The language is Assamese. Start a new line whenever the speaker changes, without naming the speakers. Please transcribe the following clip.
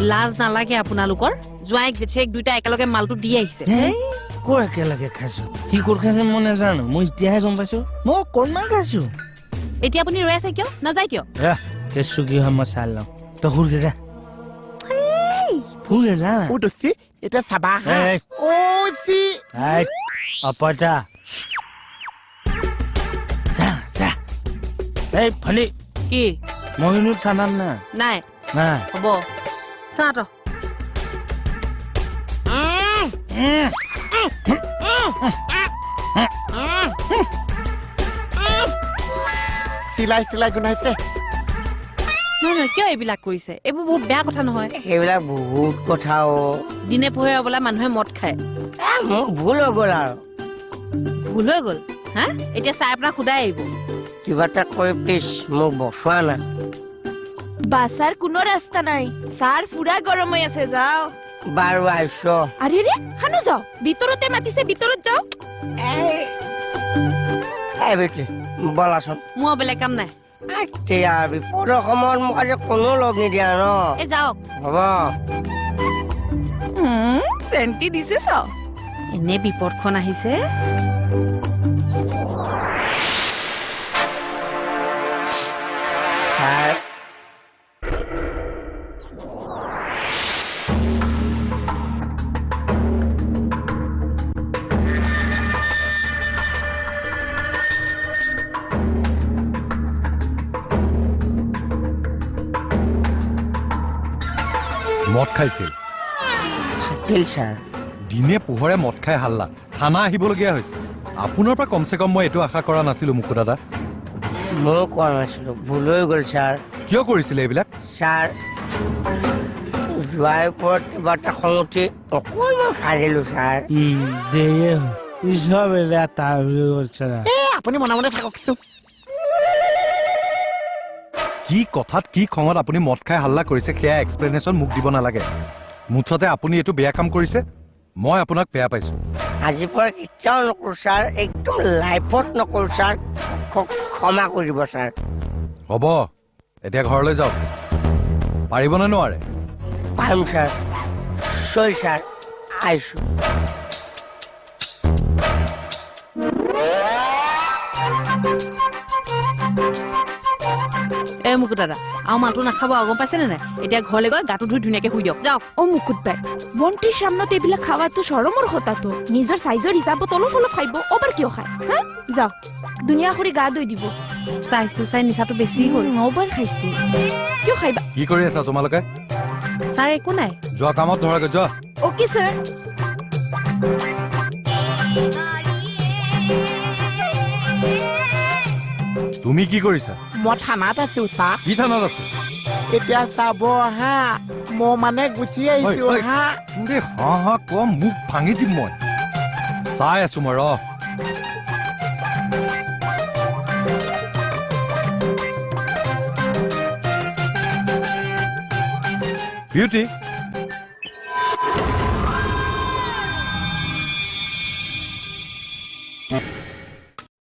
লাজ নালাগে আপোনালোকৰ জোৱাইক জেঠেক দুইটা একেলগে মালটো দি আহিছে
কৰ একেলগে খাইছো কি কৰ খাইছে মই নাজানো মই এতিয়াহে গম পাইছো মই কণমান খাইছো
এতিয়া আপুনি ৰৈ আছে কিয় নাযায় কিয়
কেঁচু কি হয় মই চাই লওঁ তই সুৰগে যা সুৰগে যা
উঠছি এতিয়া চাবা
অপতা যা যা এই ফলি
কি
মহিনু থানাত না
নাই
নাই
হ'ব চা তই
চিলাই চিলাই গুনাইছে
নহয় কিয় এইবিলাক কৰিছে এইবোৰ বহুত বেয়া কথা নহয়
সেইবিলাক বহুত কথা
দিনে পোহৰে বোলা মানুহে মদ খায়
মোৰ ভুল হৈ গ'ল আৰু
ভুল হৈ গ'ল হা এতিয়া চাই আপোনাক সোধাই আহিব
কিবা এটা কৰি প্লিজ মোক বচোৱা না
বাছাৰ কোনো ৰাস্তা নাই ছাৰ পুৰা গৰম হৈ আছে যাও
বাৰু আহিছ
আৰে ৰে হানো যাও ভিতৰতে মাতিছে ভিতৰত যাও
বেটি বলাচোন
মোৰ বেলেগ কাম নাই
এতিয়া বিপদৰ সময়ত মোক আজি কোনো লগ নিদিয়া ন
এই যাওক
হ'ব
চেণ্টি দিছে চাও
এনে বিপদখন আহিছে
মদ খাইছিল
ছাৰ
দিনে পোহৰে মদ খাই হাল্লা থানা আহিবলগীয়া হৈছে আপোনাৰ পৰা কমচে কম মই এইটো আশা কৰা নাছিলো মুকু দাদা
ময়ো কোৱা নাছিলো ভুল হৈ গ'ল ছাৰ
কিয় কৰিছিলে এইবিলাক
ছাৰ যোৱাৰ ওপৰত কিবা এটা খং উঠি অকণমান খাই দিলো ছাৰ
দেয়ে চব এটা তাৰ
আপুনি মনে মনে থাককচোন
কি কথাত কি খঙত আপুনি মদ খাই হাল্লা কৰিছে সেয়া এক্সপ্লেনেশ্যন মোক দিব নালাগে মুঠতে আপুনি এইটো বেয়া কাম কৰিছে মই আপোনাক বেয়া পাইছো
আজিৰ পৰা কেতিয়াও নকৰো ছাৰ একদম লাইফত নকৰো ছাৰ ক্ষমা কৰিব ছাৰ
হ'ব এতিয়া ঘৰলৈ যাওক পাৰিবনে নোৱাৰে
পাৰিম ছাৰ চৰি ছাৰ আহিছো
এই মুকুট দাদা আৰু মালটো নাখাব গম পাইছেনে নাই এতিয়া ঘৰলৈ গৈ গাটো ধুই ধুনীয়াকে শুই দিয়ক যাওক
অ মুকুট বাই মন্ত্ৰীৰ সামনত এইবিলাক খাৱাটো চৰমৰ কথাটো নিজৰ চাইজৰ হিচাপত অলপ অলপ খাইব অবাৰ কিয় খায় হা যাওক দুনিয়া কৰি গা ধুই দিব
চাইছো চাই নিচাটো বেছি হ'ল
অবাৰ খাইছে কিয় খাইবা
কি কৰি আছা তোমালোকে
ছাৰ একো নাই
যোৱা কামত ধৰাগৈ যোৱা
অ'কে ছাৰ
তুমি কি কৰিছা
মই থানাত আছো চা
কি থানাত আছো
এতিয়া চাব হা মই মানে গুচি আহিছো হা
তোৰে হা কম মুখ ভাঙি দিম মই চাই আছো মই ৰ বিউটি